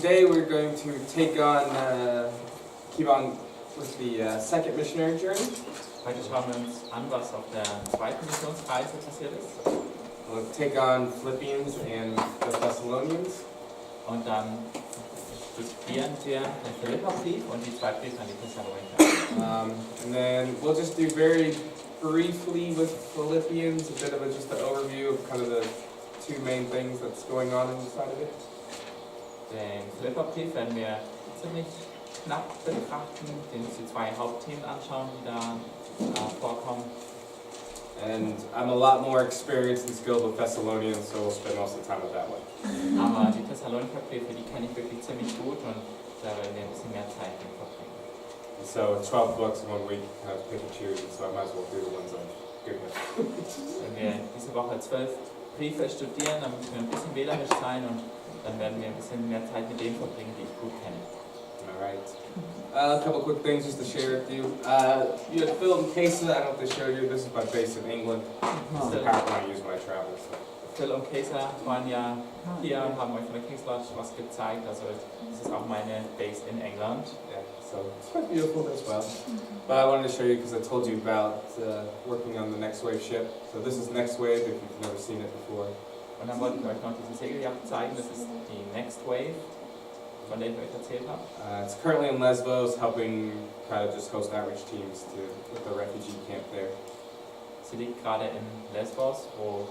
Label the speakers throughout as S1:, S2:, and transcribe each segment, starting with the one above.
S1: today we're going to keep on with the second missionary journey.
S2: Heute schauen wir uns an, was auf der zweiten Missionsreise passiert ist.
S1: We'll take on Philippians and the Thessalonians.
S2: Und dann studieren wir den Philipperbrief und die zwei Briefe an die Thessalonicher.
S1: And then we'll just do very briefly with Philippians, a bit of just an overview of kind of the two main things that's going on inside of it.
S2: Den Philipperbrief werden wir ziemlich knapp betrachten, den uns die zwei Hauptthemen anschauen, die da vorkommen.
S1: And I'm a lot more experienced and skilled with Thessalonians, so we'll spend most of the time with that one.
S2: Aber die Thessalonicher Briefe, die kenne ich wirklich ziemlich gut und da werden wir ein bisschen mehr Zeit mit verbringen.
S1: So 12 books in 1 week, I have to pick and choose, so I might as well do the ones I'm good with.
S2: Wenn wir diese Woche 12 Briefe studieren, dann müssen wir ein bisschen wählerisch sein und dann werden wir ein bisschen mehr Zeit mit denen verbringen, die ich gut kenne.
S1: Alright. A couple quick things just to share with you. You had Phil and Kesa, I don't know if they showed you, this is my base in England. This is the PowerPoint I use when I travel. So.
S2: Phil und Kesa waren ja hier und haben euch von der King's Lodge was gezeigt, also das ist auch meine Base in England.
S1: Yeah, so it's quite beautiful as well. But I wanted to show you because I told you about working on the Next Wave ship. So this is Next Wave if you've never seen it before.
S2: Und dann wollte ich euch noch diese Segelyacht zeigen, das ist die Next Wave, von der ich euch erzählt habe.
S1: It's currently in Lesbos, helping kind of just host outreach teams with the refugee camp there.
S2: Sie liegt gerade in Lesbos, wo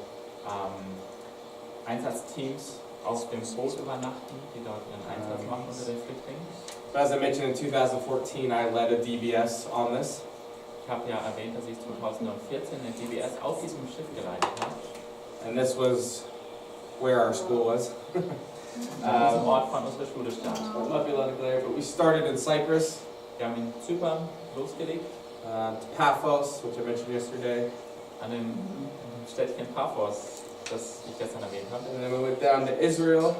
S2: Einsatzteams auf dem Boot übernachten, die dort ihren Einsatz machen unter den Flüchtlingen.
S1: As I mentioned, in 2014 I led a DBS on this.
S2: Ich habe ja erwähnt, dass ich 2014 eine DBS auf diesem Schiff geleitet habe.
S1: And this was where our school was.
S2: Das ist Ort von unserer Schule stand.
S1: It might be a little clear, but we started in Cyprus,
S2: Wir haben in Zypern losgelegt,
S1: to Paphos, which I mentioned yesterday,
S2: an dem Städtchen Paphos, das ich gestern erwähnt habe.
S1: and then we went down to Israel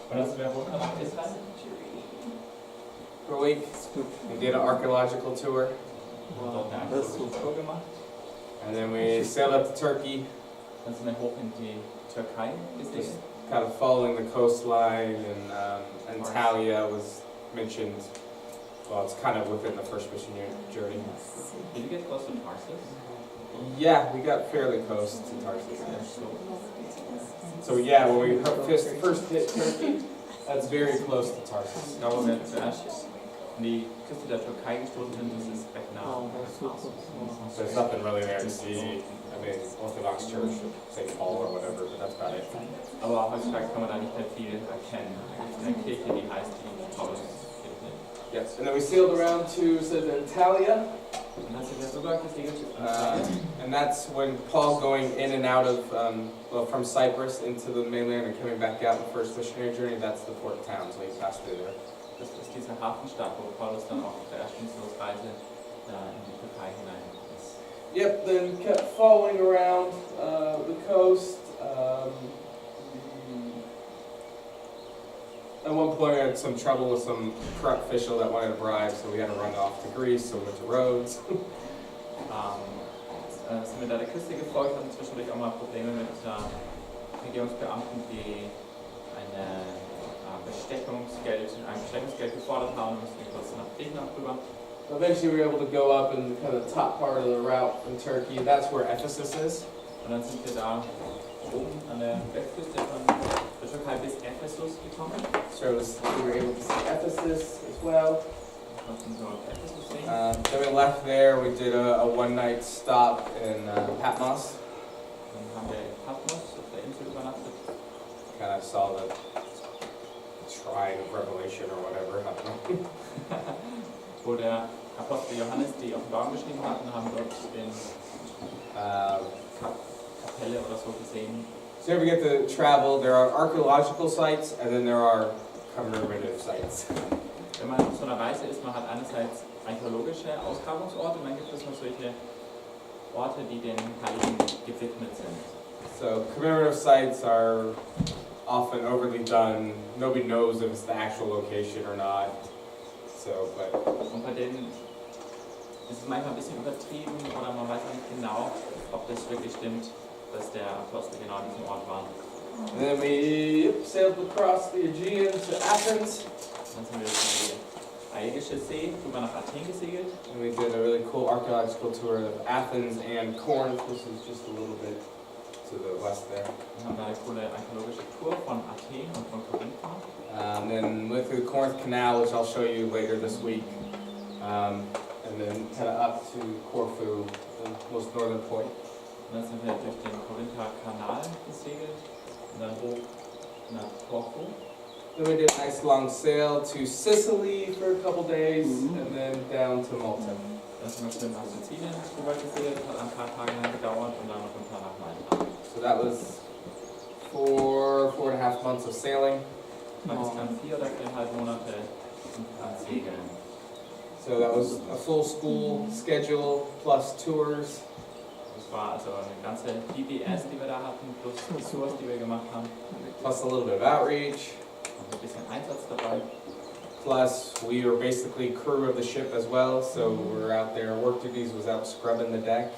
S2: Und dann sind wir runter nach Israel.
S1: for a week and did an archaeological tour,
S2: Und dort eine archäologische Tour gemacht.
S1: and then we sailed up to Turkey,
S2: Dann sind wir hoch in die Türkei
S1: just
S2: gesegelt.
S1: kind of following the coastline, and Antalya was mentioned. Well, it's kind of within the first missionary journey.
S2: Did you get close to Tarsus?
S1: Yeah, we got fairly close to Tarsus.
S2: Yeah.
S1: So yeah, when we first hit Turkey, that's very close to Tarsus.
S2: Da wo wir zuerst an die Küste der Türkei gestoßen sind, das ist recht nah.
S1: So there's nothing really there to see. I mean, Orthodox Church, St. Paul or whatever, but that's about it.
S2: Aber heutzutage kann man da nicht mehr viel erkennen. Eine Kirche, die heißt die Pauluskirche.
S1: Yes, and then we sailed around to Antalya,
S2: Und dann sind wir sogar gesegelt.
S1: and that's when Paul going in and out of, from Cyprus into the mainland and coming back out the first missionary journey, that's the port town, so he passed through there.
S2: Das ist diese Hafenstadt, wo Paulus dann auch auf der ersten Missionsreise in die Türkei hinein ist.
S1: Yep, then kept following around the coast. At one point, I had some trouble with some corrupt official that wanted a bribe, so we had to run off to Greece, so we went to Rhodes.
S2: Sind wir da der Küste gefolgt, hatten zwischendurch auch mal Probleme mit Regierungsbeamten, die ein Bestechungsgeld gefordert haben, mussten wir kurz nach Griechenland rüber.
S1: Eventually, we were able to go up in kind of the top part of the route in Turkey. That's where Ephesus is.
S2: Und dann sind wir da oben an der Westküste von der Türkei bis Ephesus gekommen.
S1: So we were able to see Ephesus as well.
S2: Konnten so Ephesus sehen.
S1: Then we left there. We did a one-night stop in Patmos.
S2: Dann haben wir in Patmos auf der Insel übernachtet.
S1: Kind of saw the shrine of Revelation or whatever. I don't know.
S2: Wo der Apostel Johannes die Offenbarung geschrieben hat und haben dort den Kapelle oder so gesehen.
S1: So if you get to travel, there are archaeological sites and then there are commemorative sites.
S2: Wenn man auf so einer Reise ist, man hat einerseits archäologische Ausgrabungsorte und dann gibt es noch solche Orte, die den Heiligen gewidmet sind.
S1: So commemorative sites are often overly done. Nobody knows if it's the actual location or not. So, but
S2: Und bei denen ist es manchmal ein bisschen übertrieben oder man weiß nicht genau, ob das wirklich stimmt, dass der Apostel genau an diesem Ort war.
S1: and then we sailed across the Aegean to Athens.
S2: Dann sind wir durch die Ägäische See rüber nach Athen gesegelt.
S1: And we did a really cool archaeological tour of Athens and Corinth, which is just a little bit to the west there.
S2: Wir haben da eine coole archäologische Tour von Athen und von Korinth gemacht.
S1: Then went through the Corinth Canal, which I'll show you later this week. And then kind of up to Corfu, the most northern point.
S2: Und dann sind wir durch den Korinther Kanal gesegelt und dann hoch nach Corfu.
S1: Then we did a nice long sail to Sicily for a couple days, and then down to Malta.
S2: Dann sind wir schön nach Sizilien rüber gesegelt, hat ein paar Tage lang gedauert und dann runter nach Malta.
S1: So that was 4.5 months of sailing.
S2: Insgesamt 4 oder 4,5 Monate an Segeln.
S1: So that was a full school schedule plus tours.
S2: Das war also eine ganze DBS, die wir da hatten, plus die Tours, die wir gemacht haben.
S1: Plus a little bit of outreach.
S2: Und ein bisschen Einsatz dabei.
S1: Plus we were basically crew of the ship as well, so we were out there. Work duties was out scrubbing the deck,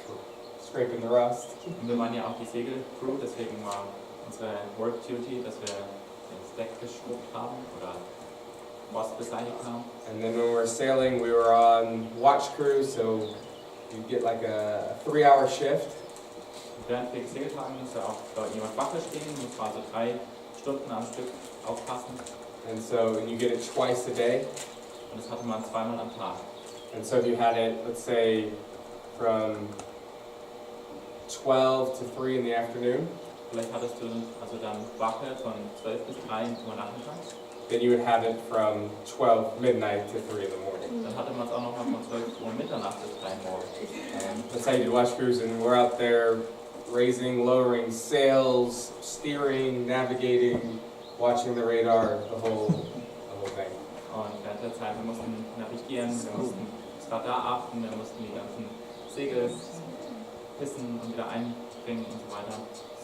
S1: scraping the rust.
S2: Und wir waren ja auch die Segelcrew, deswegen war unsere Work Duty, dass wir das Deck geschrubbt haben oder Rost beseitigt haben.
S1: And then when we were sailing, we were on watch crew, so you get like a 3-hour shift.
S2: Und während wir gesegelt haben, musste auch dort jemand Wache stehen, muss also 3 Stunden am Stück aufpassen.
S1: And so you get it twice a day.
S2: Und das hatte man zweimal am Tag.
S1: And so if you had it, let's say, from 12 to 3 in the afternoon,
S2: Vielleicht hattest du also dann Wache von 12 bis 3 Uhr nachmittags.
S1: then you would have it from 12 midnight to 3 in the morning.
S2: Dann hatte man es auch noch mal von 12 Uhr Mitternacht bis 3 Uhr morgens.
S1: That's how you do watch crews, and we're out there raising, lowering sails, steering, navigating, watching the radar, the whole thing.
S2: Und während der Zeit, wir mussten navigieren, wir mussten das Radar achten, wir mussten die ganzen Segel pissen und wieder einbringen und so weiter.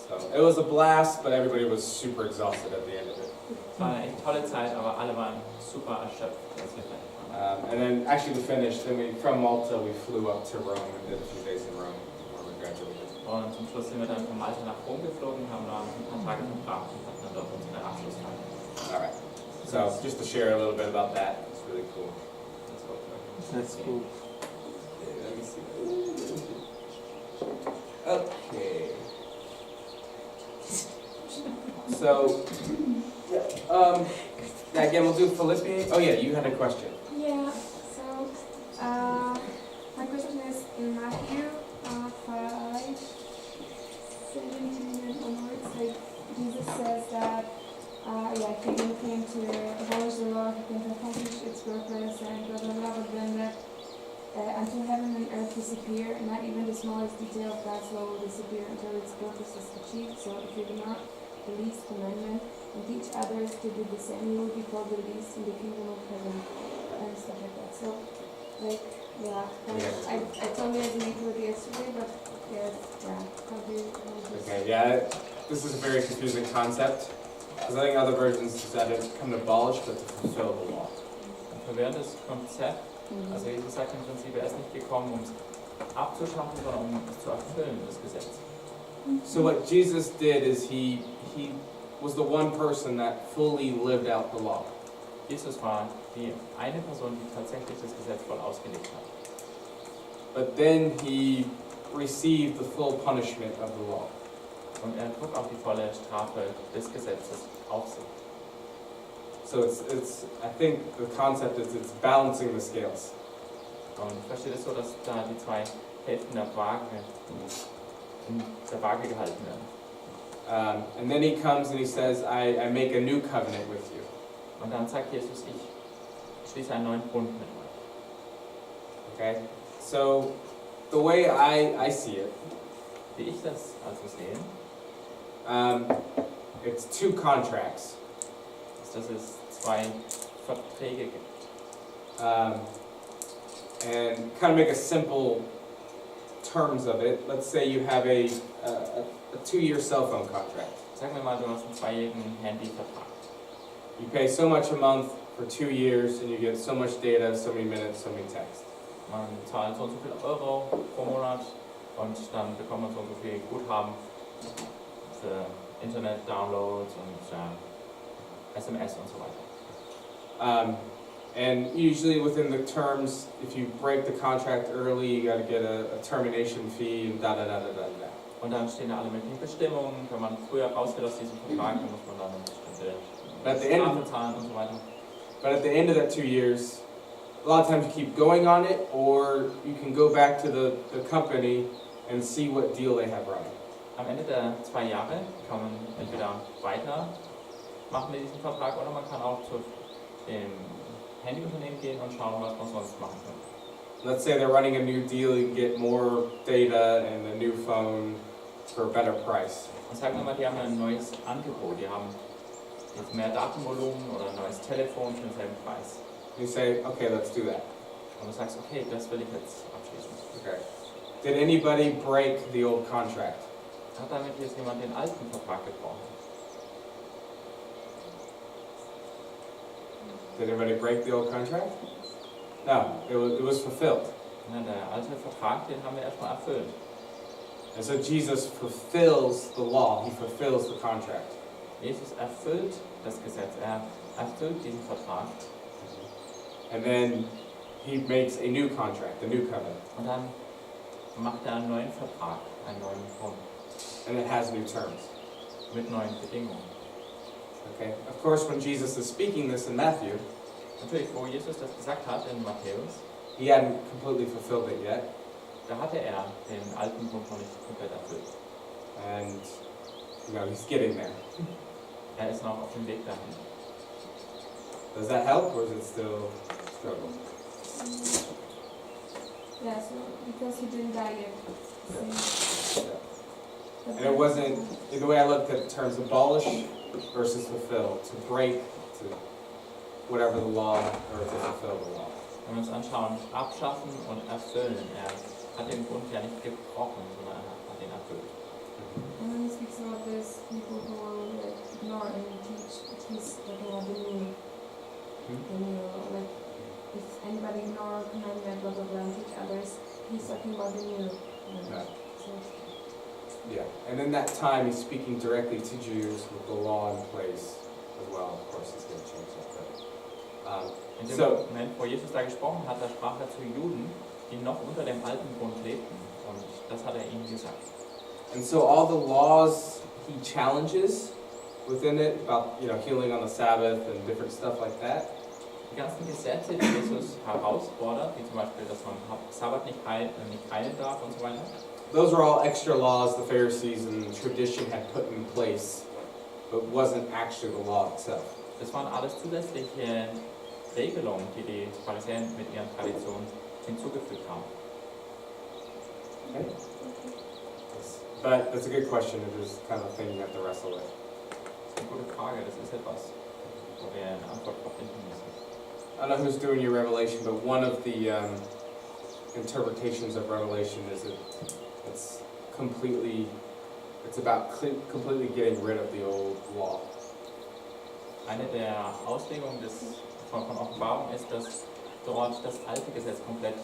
S1: So it was a blast, but everybody was super exhausted at the end of it.
S2: Es war eine echt tolle Zeit, aber alle waren super erschöpft, als wir fertig waren.
S1: And then actually to finish, then from Malta we flew up to Rome and did a few days in Rome before we graduated.
S2: Und zum Schluss sind wir dann von Malta nach Rom geflogen, haben da ein paar Tage verbracht und hatten dann dort unsere Abschlussfeier.
S1: All right. So just to share a little bit about that, it's really cool.
S3: That's cool.
S1: Okay, let me see. Okay. So, yeah, again, we'll do Philippians. Oh yeah, you had a question.
S4: Yeah, so my question is in Matthew 5, 17 and onwards, like Jesus says that he came to abolish the law, he came to accomplish its purpose, and blah blah blah, but then that until heaven and earth disappear, not even the smallest detail of God's law will disappear until its purpose is achieved. So if you do not the least commandment and teach others to do the same, you will be called the least in the kingdom of heaven, and stuff like that. So, like, I totally agree with it yesterday, but how do you
S1: Okay, yeah, this is a very confusing concept, because I think other versions said it come to abolish, but to fulfill the law.
S2: Ein verwirrendes Konzept. Also Jesus sagt im Prinzip, er ist nicht gekommen, um es abzuschaffen, sondern um es zu erfüllen, das Gesetz.
S1: So what Jesus did is he was the one person that fully lived out the law.
S2: Jesus war die eine Person, die tatsächlich das Gesetz voll ausgelegt hat.
S1: But then he received the full punishment of the law.
S2: Und er trug auch die volle Strafe des Gesetzes auf sich.
S1: So it's I think the concept is it's balancing the scales.
S2: Und ich verstehe das so, dass da die zwei Hälften der Waage in der Waage gehalten werden.
S1: And then he comes and he says, I make a new covenant with you.
S2: Und dann sagt Jesus, ich schließe einen neuen Bund mit euch.
S1: Okay? So the way I see it,
S2: Wie ich das also sehe,
S1: it's 2 contracts.
S2: ist, dass es 2 Verträge gibt.
S1: And kind of make a simple terms of it. Let's say you have a 2-year cell phone contract.
S2: Sagen wir mal, du hast einen 2-jährigen Handyvertrag.
S1: You pay so much a month for 2 years and you get so much data, so many minutes, so many texts.
S2: Man zahlt so und so viel Euro pro Monat und dann bekommt man so und so viel Guthaben für Internet-Downloads und SMS und so weiter.
S1: And usually within the terms, if you break the contract early, you got to get a termination fee and da da da da da da.
S2: Und dann stehen da alle möglichen Bestimmungen. Wenn man früher rausgeht aus diesem Vertrag, dann muss man dann eine bestimmte Strafe zahlen und so weiter.
S1: But at the end of that 2 years, a lot of times you keep going on it, or you can go back to the company and see what deal they have running.
S2: Am Ende der 2 Jahre kann man entweder weiter machen mit diesem Vertrag oder man kann auch zu dem Handyunternehmen gehen und schauen, was man sonst machen kann.
S1: Let's say they're running a new deal, you can get more data and a new phone for a better price.
S2: Und sagen wir mal, die haben ein neues Angebot, die haben jetzt mehr Datenvolumen oder ein neues Telefon für denselben Preis.
S1: You say, okay, let's do that.
S2: Und du sagst, okay, das will ich jetzt abschließen.
S1: Okay. Did anybody break the old contract?
S2: Hat damit jetzt jemand den alten Vertrag gebrochen?
S1: Did anybody break the old contract? No, it was fulfilled.
S2: Ja, der alte Vertrag, den haben wir erstmal erfüllt.
S1: And so Jesus fulfills the law, he fulfills the contract.
S2: Jesus erfüllt das Gesetz, er erfüllt diesen Vertrag.
S1: And then he makes a new contract, a new covenant.
S2: Und dann macht er einen neuen Vertrag, einen neuen Bund.
S1: And it has new terms.
S2: Mit neuen Bedingungen.
S1: Okay? Of course, when Jesus is speaking this in Matthew,
S2: Natürlich, wo Jesus das gesagt hat in Matthäus,
S1: he hadn't completely fulfilled it yet.
S2: da hatte er den alten Bund noch nicht komplett erfüllt.
S1: And, he's getting there.
S2: Er ist noch auf dem Weg dahin.
S1: Does that help, or is it still struggle?
S4: Yeah, so because he didn't die yet.
S1: And it wasn't, the way I looked at the terms, abolish versus fulfill, to break, to whatever the law, or to fulfill the law.
S2: Wenn wir uns anschauen, abschaffen und erfüllen. Er hat den Bund ja nicht gebrochen, sondern er hat ihn erfüllt.
S4: And when he speaks about this, people who will like ignore and teach, he's talking about the new, like if anybody ignore commandment, blah blah blah, and teach others, he's talking about the new.
S1: Yeah.
S4: So,
S1: Yeah, and in that time, he's speaking directly to Jews with the law in place as well. Of course, he's going to change that.
S2: In dem
S1: So,
S2: Moment, wo Jesus da gesprochen hat, da sprach er zu Juden, die noch unter dem alten Bund lebten. Und das hat er ihnen gesagt.
S1: and so all the laws he challenges within it about, healing on the Sabbath and different stuff like that,
S2: Die ganzen Gesetze, die Jesus herausfordert, wie zum Beispiel, dass man Sabbat nicht heilen darf und so weiter,
S1: those are all extra laws the Pharisees and tradition had put in place, but wasn't actually the law itself.
S2: das waren alles zusätzliche Regelungen, die die Pharisäer mit ihren Traditionen hinzugefügt haben.
S1: Okay? But that's a good question. It is kind of a thing you have to wrestle with.
S2: Das ist eine gute Frage, das ist etwas, wo wir eine Antwort darauf finden müssen.
S1: I don't know who's doing your Revelation, but one of the interpretations of Revelation is it's about completely getting rid of the old law.
S2: Eine der Auslegungen von Offenbarung ist, dass dort das alte Gesetz komplett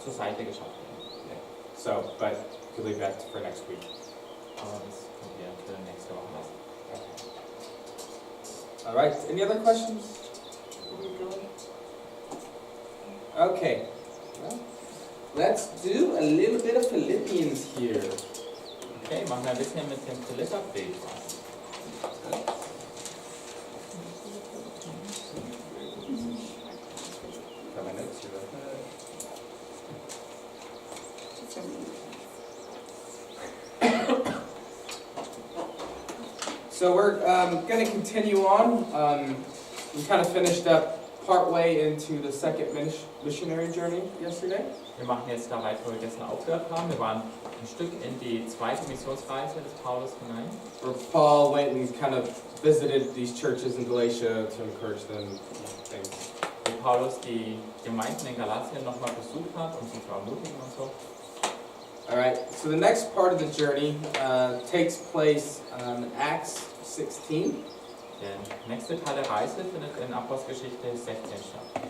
S2: zur Seite geschafft wird.
S1: So, but you can leave that for next week.
S2: Aber das können wir für nächste Woche lassen.
S1: All right. Any other questions? Okay. Well, let's do a little bit of Philippians here.
S2: Okay, machen wir ein bisschen mit dem Philipperbrief was.
S1: So we're going to continue on. We kind of finished up partway into the second missionary journey yesterday.
S2: Wir machen jetzt da weiter, wo wir gestern aufgehört haben. Wir waren ein Stück in die zweite Missionsreise des Paulus hinein.
S1: Where Paul went and kind of visited these churches in Galatia to encourage them. Things.
S2: Wo Paulus die Gemeinden in Galatien nochmal besucht hat, um sie zu ermutigen und so.
S1: All right. So the next part of the journey takes place in Acts 16.
S2: Der nächste Teil der Reise findet in Apostelgeschichte 16 statt.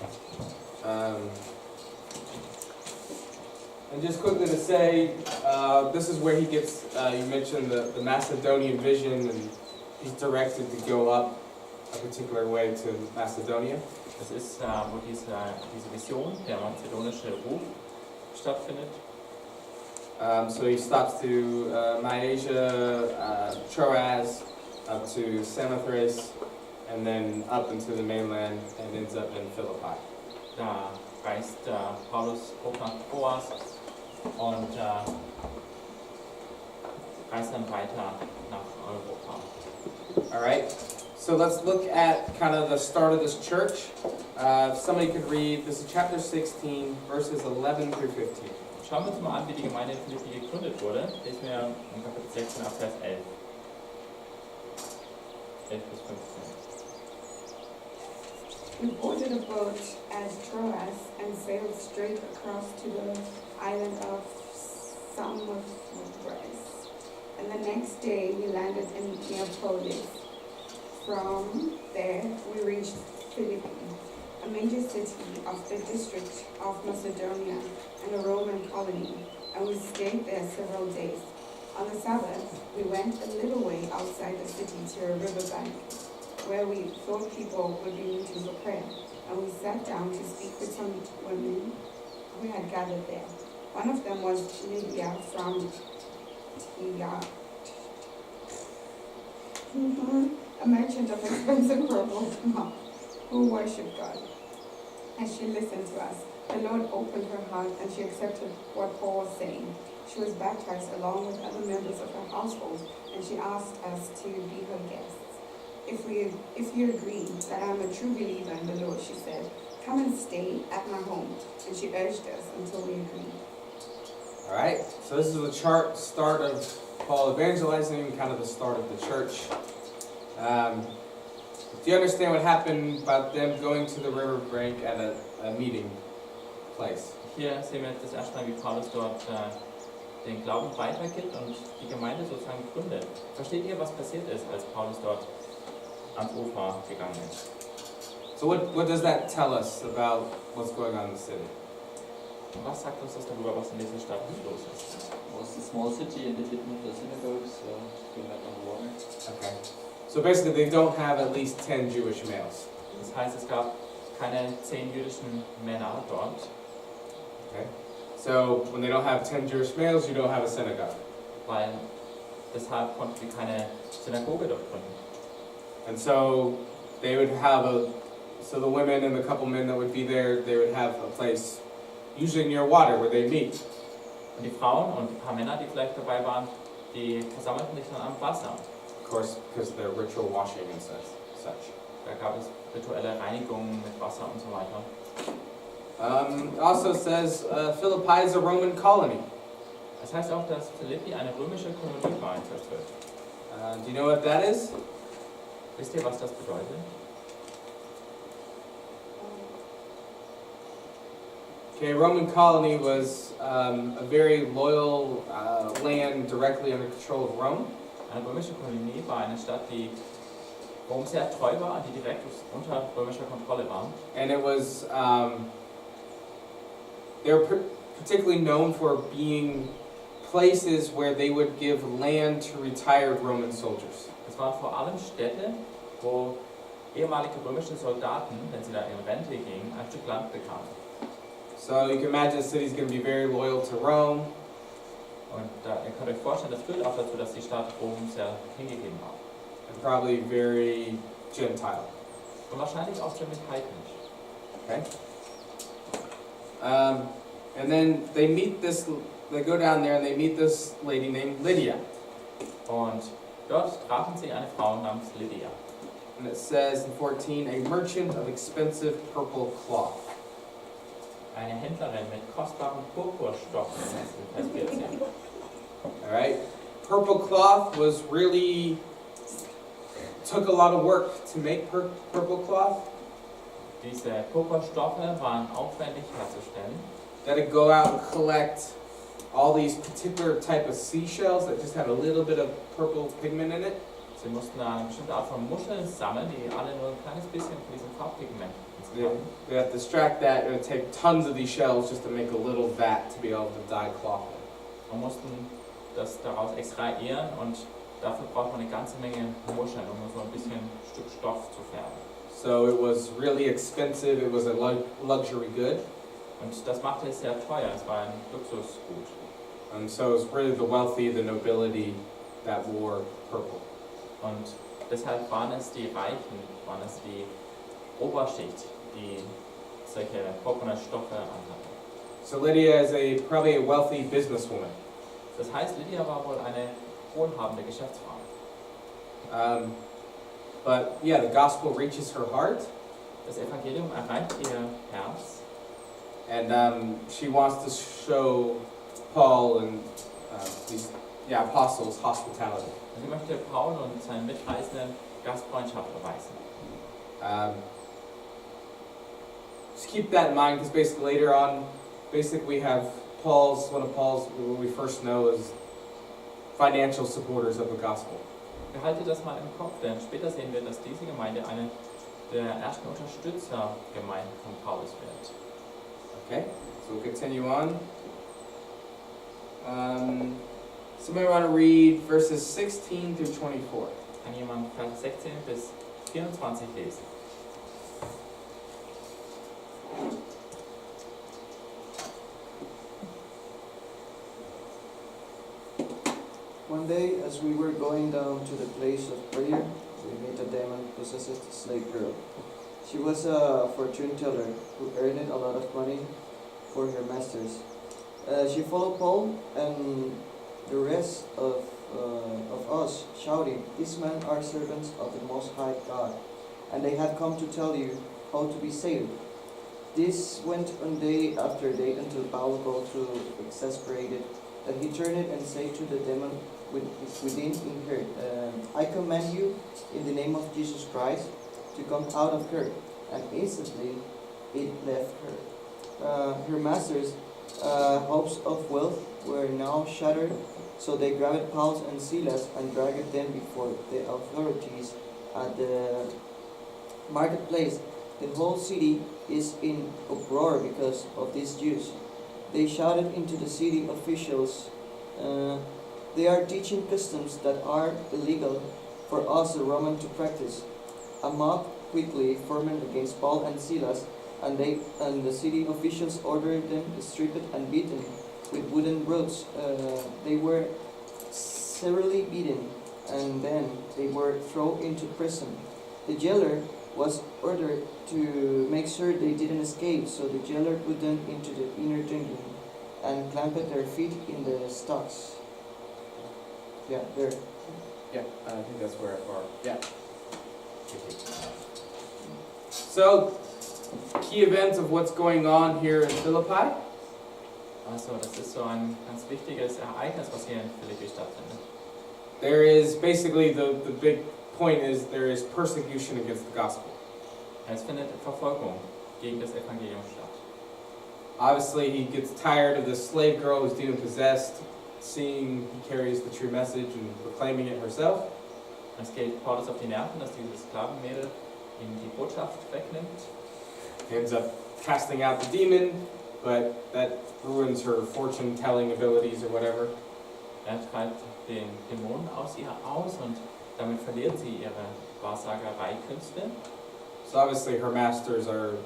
S1: And just quickly to say, this is where he gets, you mentioned the Macedonian vision, and he's directed to go up a particular way to Macedonia.
S2: Das ist, wo diese Vision, der mazedonische Ruf, stattfindet.
S1: So he stops to Mysia, Troas, up to Samothrace, and then up into the mainland, and ends up in Philippi.
S2: Da reist Paulus hoch nach Troas und reist dann weiter nach Europa.
S1: All right, so let's look at kind of the start of this church. If somebody could read, this is chapter 16, verses 11 through 15.
S2: Schauen wir uns mal an, wie die Gemeinde in Philippi gegründet wurde. Lesen wir in Kapitel 16 ab Vers 11. 11 bis 15.
S5: We boarded a boat at Troas and sailed straight across to the island of Samothrace. And the next day we landed in Neapolis. From there we reached Philippi, a major city of the district of Macedonia and a Roman colony, and we stayed there several days. On the Sabbath, we went a little way outside the city to a riverbank, where we thought people would be meeting for prayer, and we sat down to speak with some women who had gathered there. One of them was Lydia from Pieratt, a merchant of expensive purple cloth who worshipped God. As she listened to us, the Lord opened her heart and she accepted what Paul was saying. She was baptized along with other members of her household, and she asked us to be her guests. If you agree that I'm a true believer in the Lord, she said, come and stay at my home. And she urged us until we agreed.
S1: All right, so this is the start of Paul evangelizing, kind of the start of the church. Do you understand what happened about them going to the riverbank at a meeting place?
S2: Hier sehen wir das erste Mal, wie Paulus dort den Glauben weitergibt und die Gemeinde sozusagen gründet. Versteht ihr, was passiert ist, als Paulus dort ans Ufer gegangen ist?
S1: So what does that tell us about what's going on in the city?
S2: Und was sagt uns das darüber, was in dieser Stadt los ist?
S3: It was a small city and they didn't have a synagogue, so they went on the water.
S1: Okay. So basically they don't have at least 10 Jewish males.
S2: Das heißt, es gab keine 10 jüdischen Männer dort.
S1: Okay. So when they don't have 10 Jewish males, you don't have a synagogue.
S2: Weil deshalb konnten wir keine Synagoge dort gründen.
S1: And so they would have so the women and the couple men that would be there, they would have a place, usually near water, where they meet.
S2: Und die Frauen und ein paar Männer, die vielleicht dabei waren, die versammelten sich dann am Wasser.
S1: Of course, because of their ritual washing and such.
S2: Da gab es rituelle Reinigungen mit Wasser und so weiter.
S1: It also says Philippi is a Roman colony.
S2: Das heißt auch, dass Philippi eine römische Kolonie war in Vers 12.
S1: Do you know what that is?
S2: Wisst ihr, was das bedeutet?
S1: Okay, Roman colony was a very loyal land directly under control of Rome.
S2: Eine römische Kolonie war eine Stadt, die Rom sehr treu war, die direkt unter römischer Kontrolle war.
S1: And it was, they were particularly known for being places where they would give land to retired Roman soldiers.
S2: Es waren vor allem Städte, wo ehemalige römische Soldaten, wenn sie da in Rente gingen, ein Stück Land bekamen.
S1: So you can imagine the city's going to be very loyal to Rome.
S2: Und ihr könnt euch vorstellen, das führt auch dazu, dass die Stadt Rom sehr hingegeben war.
S1: And probably very Gentile.
S2: Und wahrscheinlich auch ziemlich heidnisch.
S1: Okay. And then they go down there and they meet this lady named Lydia.
S2: Und dort trafen sie eine Frau namens Lydia.
S1: And it says in 14, a merchant of expensive purple cloth.
S2: Eine Händlerin mit kostbaren Purpurstoffen, in Vers 14.
S1: Alright? Purple cloth was really, took a lot of work to make purple cloth.
S2: Diese Purpurstoffe waren aufwendig herzustellen.
S1: They had to go out and collect all these particular type of seashells that just had a little bit of purple pigment in it.
S2: Sie mussten eine bestimmte Art von Muscheln sammeln, die alle nur ein kleines bisschen von diesem Farbpigment ins
S1: They have to extract that. It would take tons of these shells just to make a little vat to be able to dye cloth in.
S2: Man mussten das daraus extrahieren und dafür braucht man eine ganze Menge Muscheln, um so ein bisschen Stück Stoff zu färben.
S1: So it was really expensive. It was a luxury good.
S2: Und das machte es sehr teuer, es war ein Luxusgut.
S1: And so it was really the wealthy, the nobility that wore purple.
S2: Und deshalb waren es die Reichen, waren es die Oberschicht, die solche purpurne Stoffe anhatten.
S1: So Lydia is probably a wealthy businesswoman.
S2: Das heißt, Lydia war wohl eine wohlhabende Geschäftsfrau.
S1: But yeah, the gospel reaches her heart,
S2: Das Evangelium erreicht ihr Herz
S1: and she wants to show Paul and these apostles hospitality.
S2: und sie möchte Paul und seinen Mitreisenden Gastfreundschaft erweisen.
S1: Just keep that in mind, because basically later on, we have one of Paul's, what we first know as financial supporters of the gospel.
S2: Behaltet das mal im Kopf, denn später sehen wir, dass diese Gemeinde eine der ersten Unterstützergemeinden von Paulus wird.
S1: Okay, so we'll continue on. Somebody want to read verses 16 through 24?
S2: Kann jemand Vers 16 bis 24 lesen?
S6: One day, as we were going down to the place of prayer, we met a demon-possessed slave girl. She was a fortune teller who earned a lot of money for her masters. She followed Paul and the rest of us, shouting, "These men are servants of the Most High God, and they have come to tell you how to be saved." This went on day after day until Paul got so exasperated that he turned and said to the demon within in her, "I command you in the name of Jesus Christ to come out of her." And instantly it left her. Her masters' hopes of wealth were now shattered, so they grabbed Paul and Silas and dragged them before the authorities at the marketplace. The whole city is in uproar because of these Jews. They shouted into the city officials, "They are teaching customs that are illegal for us, the Roman, to practice." A mob quickly formed against Paul and Silas, and the city officials ordered them stripped and beaten with wooden rods. They were severely beaten, and then they were thrown into prison. The jailer was ordered to make sure they didn't escape, so the jailer put them into the inner dungeon and clamped their feet in the stocks. Yeah, there.
S1: Yeah, I think that's where, yeah. So, key events of what's going on here in Philippi.
S2: Also, das ist so ein ganz wichtiges Ereignis, was hier in Philippi stattfindet.
S1: There is basically the big point is there is persecution against the gospel.
S2: Es findet Verfolgung gegen das Evangelium statt.
S1: Obviously, he gets tired of the slave girl who's demon possessed, seeing he carries the true message and proclaiming it herself.
S2: Es geht Paulus auf die Nerven, dass dieses Sklavenmädel ihm die Botschaft wegnimmt.
S1: He ends up casting out the demon, but that ruins her fortune-telling abilities or whatever.
S2: Treibt den Dämonen aus ihr aus und damit verliert sie ihre Wahrsagereikünste.
S1: So obviously her masters are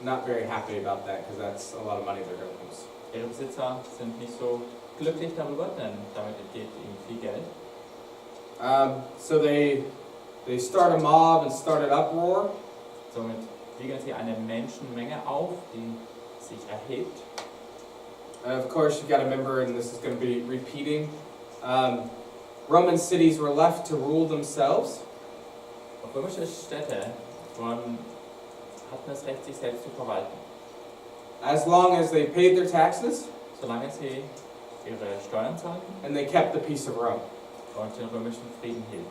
S1: not very happy about that because that's a lot of money they're going to lose.
S2: Ihre Besitzer sind nicht so glücklich darüber, denn damit entgeht ihnen viel Geld.
S1: So they start a mob and start an uproar.
S2: Somit wiegeln sie eine Menschenmenge auf, die sich erhebt.
S1: And of course, you've got to remember, and this is going to be repeating, Roman cities were left to rule themselves.
S2: Römische Städte hatten das Recht, sich selbst zu verwalten.
S1: As long as they paid their taxes
S2: Solange sie ihre Steuern zahlten
S1: and they kept the peace of Rome.
S2: und den römischen Frieden hielten.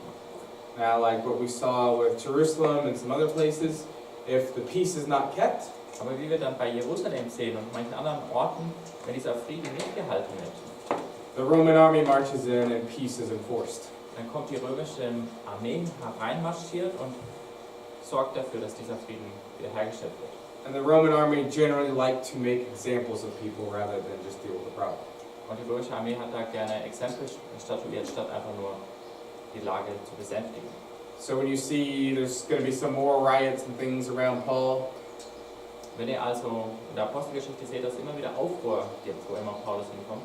S1: Now, like what we saw with Jerusalem and some other places, if the peace is not kept,
S2: Aber wie wir dann bei Jerusalem sehen und manchen anderen Orten, wenn dieser Frieden nicht gehalten wird,
S1: the Roman army marches in and peace is enforced.
S2: dann kommt die römische Armee hereinmarschiert und sorgt dafür, dass dieser Frieden wiederhergestellt wird.
S1: And the Roman army generally liked to make examples of people rather than just deal with the problem.
S2: Und die römische Armee hat da gerne exemplisch statuiert, statt einfach nur die Lage zu besänftigen.
S1: So when you see there's going to be some more riots and things around Paul,
S2: Wenn ihr also in der Apostelgeschichte seht, dass es immer wieder Aufruhr gibt, wo immer Paulus hinkommt,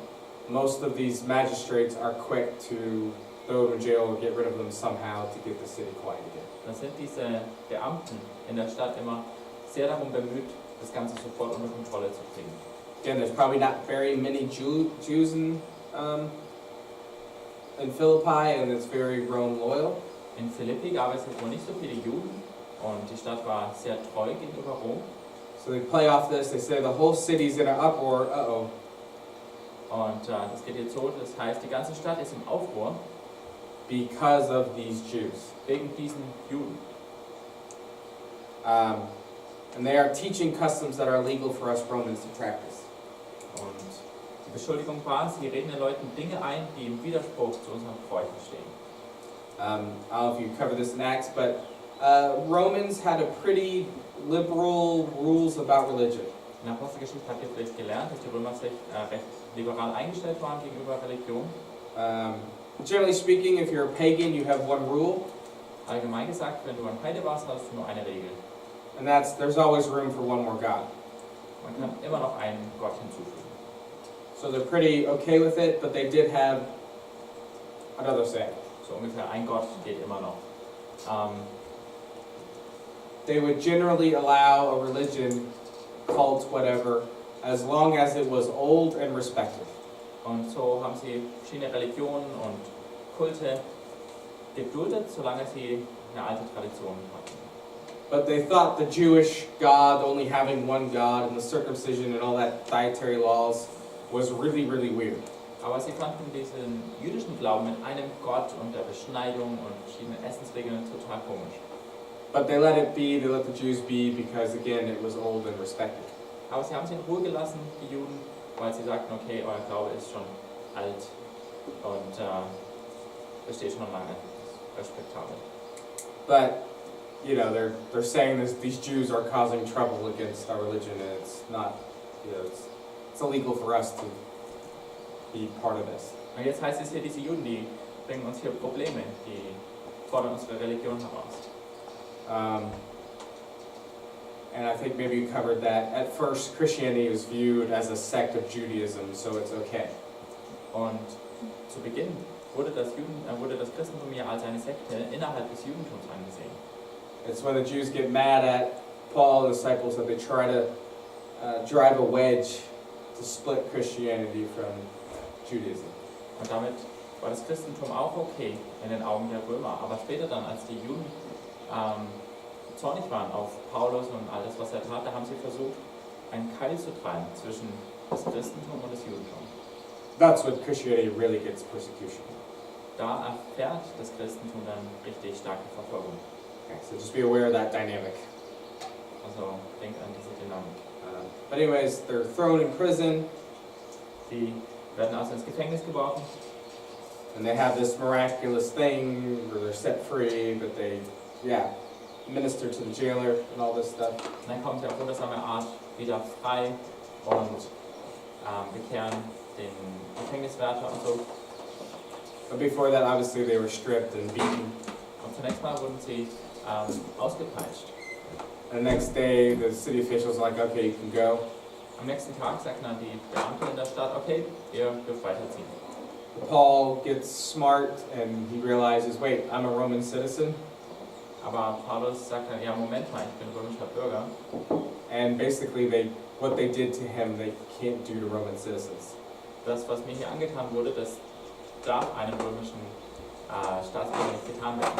S1: most of these magistrates are quick to throw them in jail or get rid of them somehow to get the city quiet again.
S2: dann sind diese Beamten in der Stadt immer sehr darum bemüht, das Ganze sofort unter Kontrolle zu kriegen.
S1: Again, there's probably not very many Jews in Philippi, and it's very Rome loyal.
S2: In Philippi gab es wohl nicht so viele Juden und die Stadt war sehr treu gegenüber Rom.
S1: So they play off this. They say the whole city's in an uproar. Uh-oh.
S2: Und das geht jetzt so, das heißt, die ganze Stadt ist im Aufruhr
S1: Because of these Jews.
S2: wegen diesen Juden.
S1: And they are teaching customs that are illegal for us Romans to practice.
S2: Und die Beschuldigung war, sie reden den Leuten Dinge ein, die im Widerspruch zu unseren Bräuchen stehen.
S1: I don't know if you cover this in Acts, but Romans had a pretty liberal rules about religion.
S2: In der Apostelgeschichte habt ihr vielleicht gelernt, dass die Römer sich recht liberal eingestellt waren gegenüber Religion.
S1: Generally speaking, if you're a pagan, you have one rule,
S2: Allgemein gesagt, wenn du ein Heide warst, hast du nur eine Regel.
S1: and that's there's always room for one more God.
S2: Man kann immer noch einen Gott hinzufügen.
S1: So they're pretty okay with it, but they did have another saying.
S2: So ungefähr ein Gott geht immer noch.
S1: They would generally allow a religion, cult, whatever, as long as it was old and respected.
S2: Und so haben sie verschiedene Religionen und Kulte geduldet, solange sie eine alte Tradition hatten.
S1: But they thought the Jewish God, only having one God, and the circumcision and all that dietary laws was really, really weird.
S2: Aber sie fanden diesen jüdischen Glauben mit einem Gott und der Beschneidung und verschiedenen Essensregeln total komisch.
S1: But they let it be, they let the Jews be, because again, it was old and respected.
S2: Aber sie haben sie in Ruhe gelassen, die Juden, weil sie sagten, okay, euer Glaube ist schon alt und besteht schon lange, respektabel.
S1: But, you know, they're saying this, these Jews are causing trouble against our religion, and it's not, you know, it's illegal for us to be part of this.
S2: Und jetzt heißt es hier, diese Juden, die bringen uns hier Probleme, die fordern unsere Religion heraus.
S1: And I think maybe you covered that. At first, Christianity was viewed as a sect of Judaism, so it's okay.
S2: Und zu Beginn wurde das Christentum ja als eine Sekte innerhalb des Judentums angesehen.
S1: It's when the Jews get mad at Paul and the disciples that they try to drive a wedge to split Christianity from Judaism.
S2: Und damit war das Christentum auch okay in den Augen der Römer. Aber später dann, als die Juden zornig waren auf Paulus und alles, was er tat, da haben sie versucht, einen Keil zu treiben zwischen das Christentum und das Judentum.
S1: That's when Christianity really gets persecution.
S2: Da erfährt das Christentum dann richtig starke Verfolgung.
S1: Okay, so just be aware of that dynamic.
S2: Also denkt an diese Dynamik.
S1: But anyways, they're thrown in prison,
S2: Die werden also ins Gefängnis geworfen
S1: and they have this miraculous thing where they're set free, but they, minister to the jailer and all this stuff.
S2: und dann kommen sie auf wundersame Art wieder frei und bekehren den Gefängniswärter und so.
S1: But before that, obviously, they were stripped and beaten.
S2: Und zunächst mal wurden sie ausgepeitscht.
S1: And the next day, the city officials are like, okay, you can go.
S2: Am nächsten Tag sagten dann die Beamten in der Stadt, okay, ihr dürft weiterziehen.
S1: Paul gets smart and he realizes, wait, I'm a Roman citizen.
S2: Aber Paulus sagt dann, ja Moment mal, ich bin römischer Bürger.
S1: And basically, what they did to him, they can't do to Roman citizens.
S2: Das, was mir hier angetan wurde, das darf einem römischen Staatsbürger nicht getan werden.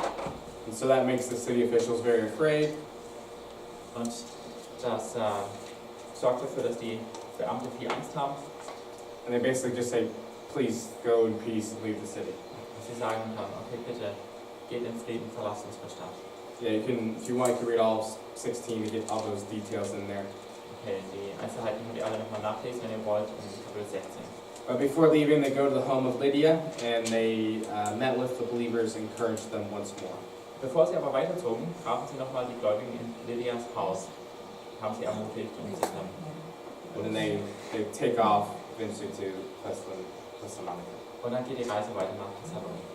S1: And so that makes the city officials very afraid.
S2: Und das sorgt dafür, dass die Beamten viel Angst haben.
S1: And they basically just say, please go in peace and leave the city.
S2: Und sie sagen dann, okay, bitte, geht in Frieden, verlasst unsere Stadt.
S1: Yeah, you can, if you want, you can read all 16 to get all those details in there.
S2: Okay, die Einzelheiten könnt ihr alle nochmal nachlesen, wenn ihr wollt, in Kapitel 16.
S1: But before leaving, they go to the home of Lydia, and they met with the believers, encouraged them once more.
S2: Bevor sie aber weiterzogen, trafen sie nochmal die Gläubigen in Lydias Haus. haben sie ermutigt und sich dann.
S1: And then they take off eventually to Thessalonica.
S2: Und dann geht die Reise weiter nach Thessaloniki.